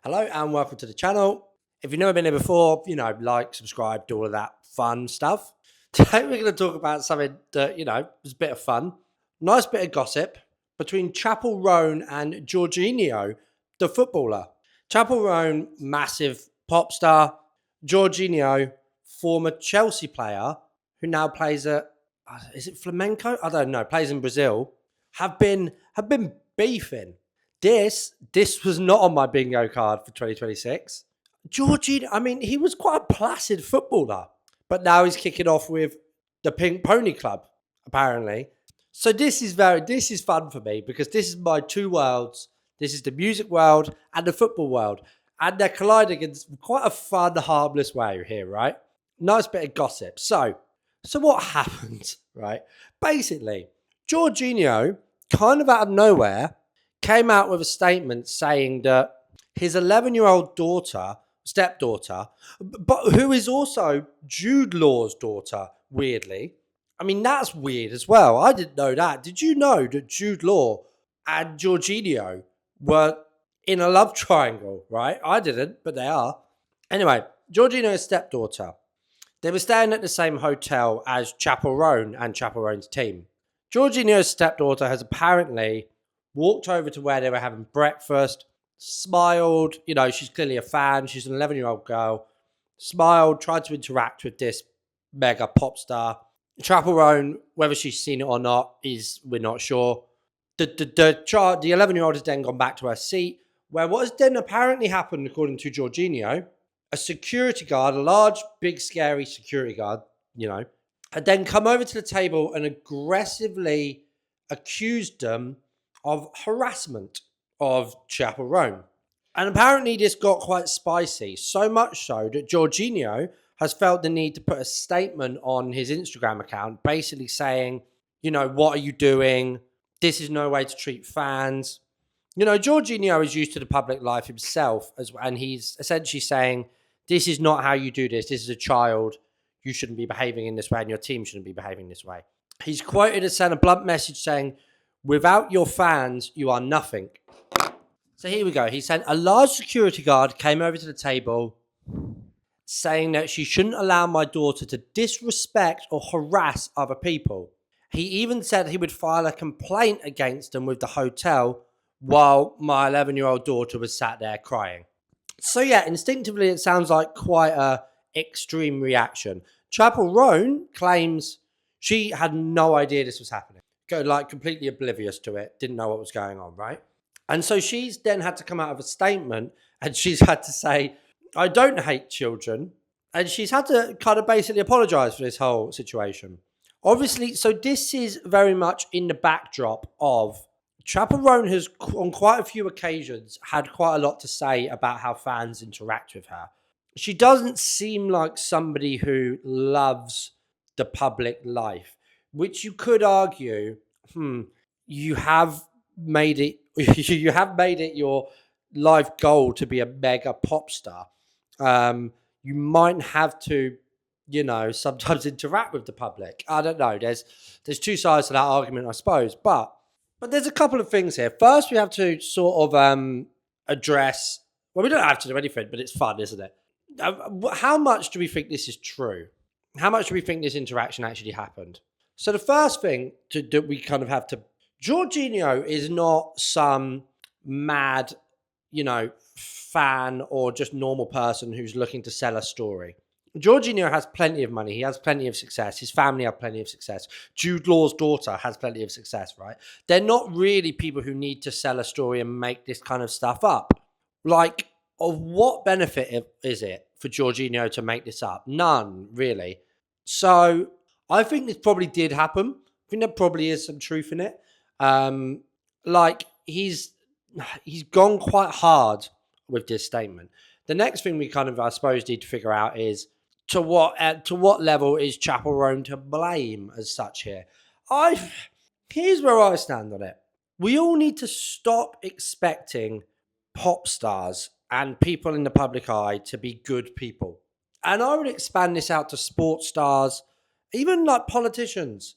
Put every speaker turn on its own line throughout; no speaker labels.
Hello and welcome to the channel. If you've never been here before, like, subscribe, do all of that fun stuff. Today we're going to talk about something that, was a bit of fun. Nice bit of gossip between Chappell Roan and Jorginho, the footballer. Chappell Roan, massive pop star. Jorginho, former Chelsea player who now plays at, is it Flamenco? I don't know, plays in Brazil. Have been beefing. This was not on my bingo card for 2026. Jorginho, I mean, he was quite a placid footballer, but now he's kicking off with the Pink Pony Club, apparently. So this is fun for me because this is my two worlds. This is the music world and the football world, and they're colliding in quite a fun, harmless way here, right? Nice bit of gossip. So what happened, right? Basically, Jorginho, kind of out of nowhere, came out with a statement saying that his 11-year-old stepdaughter, but who is also Jude Law's daughter, weirdly. I mean, that's weird as well. I didn't know that. Did you know that Jude Law and Jorginho were in a love triangle, right? I didn't, but they are. Anyway, Jorginho's stepdaughter. They were staying at the same hotel as Chappell Roan and Chappell Roan's team. Jorginho's stepdaughter has apparently walked over to where they were having breakfast, smiled. She's clearly a fan. She's an 11-year-old girl. Smiled, tried to interact with this mega pop star. Chappell Roan, whether she's seen it or not, we're not sure. The 11-year-old has then gone back to her seat, where what has then apparently happened, according to Jorginho, a security guard, a large, big, scary security guard, had then come over to the table and aggressively accused them of harassment of Chappell Roan. And apparently this got quite spicy, so much so that Jorginho has felt the need to put a statement on his Instagram account, basically saying, what are you doing? This is no way to treat fans. Jorginho is used to the public life himself, and he's essentially saying, this is not how you do this. This is a child. You shouldn't be behaving in this way, and your team shouldn't be behaving this way. He's quoted as sent a blunt message saying, without your fans, you are nothing. So here we go. He said a large security guard came over to the table saying that she shouldn't allow my daughter to disrespect or harass other people. He even said he would file a complaint against them with the hotel while my 11-year-old daughter was sat there crying. So yeah, instinctively, it sounds like quite a extreme reaction. Chappell Roan claims she had no idea this was happening. Completely oblivious to it, didn't know what was going on, right? And so she's then had to come out of a statement and she's had to say, I don't hate children. And she's had to kind of basically apologize for this whole situation. Obviously, so this is very much in the backdrop of Chappell Roan has, on quite a few occasions, had quite a lot to say about how fans interact with her. She doesn't seem like somebody who loves the public life, which you could argue, you have made it your life goal to be a mega pop star. You might have to, sometimes interact with the public. I don't know. There's two sides to that argument, I suppose. But there's a couple of things here. First, we have to sort of address. Well, we don't have to do anything, but it's fun, isn't it? How much do we think this is true? How much do we think this interaction actually happened? So the first thing that we kind of have to, Jorginho is not some mad, fan or just normal person who's looking to sell a story. Jorginho has plenty of money. He has plenty of success. His family have plenty of success. Jude Law's daughter has plenty of success, right? They're not really people who need to sell a story and make this kind of stuff up. Like, of what benefit is it for Jorginho to make this up? None, really. So I think this probably did happen. I think there probably is some truth in it. He's gone quite hard with this statement. The next thing we kind of, I suppose, need to figure out is to what level is Chappell Roan to blame as such here. Here's where I stand on it. We all need to stop expecting pop stars and people in the public eye to be good people. And I would expand this out to sports stars, even like politicians.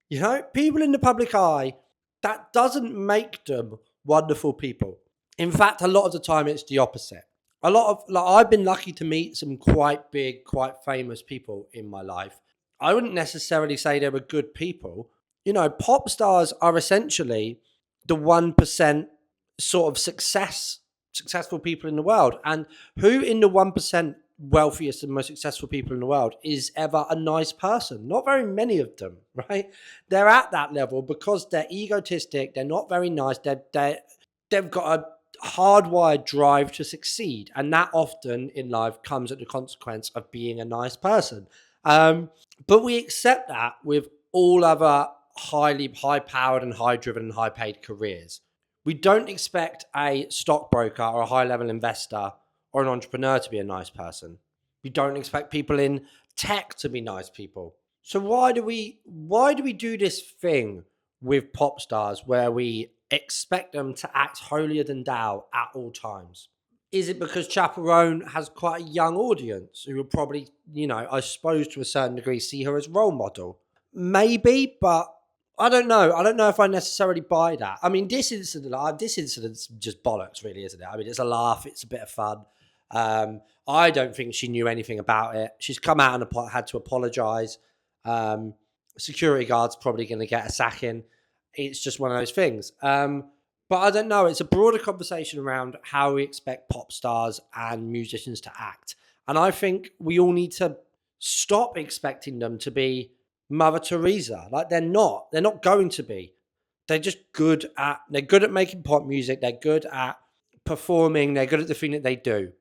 People in the public eye, that doesn't make them wonderful people. In fact, a lot of the time it's the opposite. A lot of like I've been lucky to meet some quite big, quite famous people in my life. I wouldn't necessarily say they were good people. You know, pop stars are essentially the 1% sort of successful people in the world. And who in the 1% wealthiest and most successful people in the world is ever a nice person? Not very many of them, right? They're at that level because they're egotistic, they're not very nice, they've got a hardwired drive to succeed, and that often in life comes at the consequence of being a nice person. But we accept that with all other highly high powered and high driven and high paid careers. We don't expect a stockbroker or a high level investor or an entrepreneur to be a nice person. We don't expect people in tech to be nice people. So why do we do this thing with pop stars where we expect them to act holier than thou at all times? Is it because Chappell Roan has quite a young audience who will probably, I suppose to a certain degree, see her as role model? Maybe, but I don't know. I don't know if I necessarily buy that. I mean, this incident's just bollocks, really, isn't it? I mean, it's a laugh, it's a bit of fun. I don't think she knew anything about it. She's come out and had to apologise. Um, Security guard's probably going to get a sacking. It's just one of those things. But I don't know. It's a broader conversation around how we expect pop stars and musicians to act. And I think we all need to stop expecting them to be Mother Teresa. Like they're not. They're not going to be. They're good at making pop music. They're good at performing. They're good at the thing that they do.